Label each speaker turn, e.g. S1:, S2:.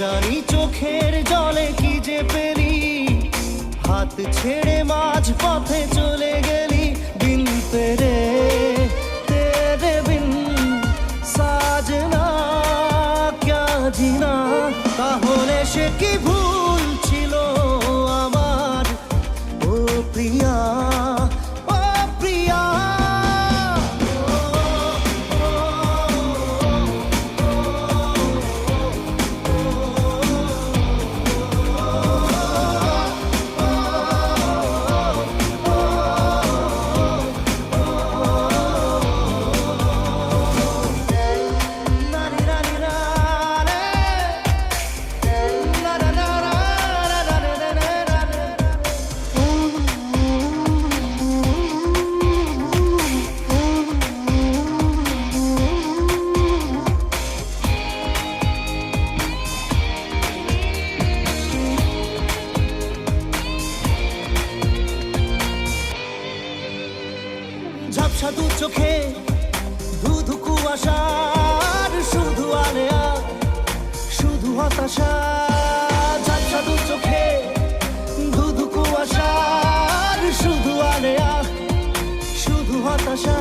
S1: জানি চোখের জলে কি যে পেলি, হাত ছেড়ে মাঝ পথে চলে গেলি। বিন তেরে তেরে বিন সাজনা ক্যা জিনা। তাহলে সে কি ভুল ছিল আমার, ও প্রিয়া ও প্রিয়া। ঝাপসা দু চোখে ধুধু কুয়াশার শুধু আলেয়া, শুধু হতাশা। ঝাপসা দু চোখে ধুধু কুয়াশার শুধু আলেয়া, শুধু হতাশা।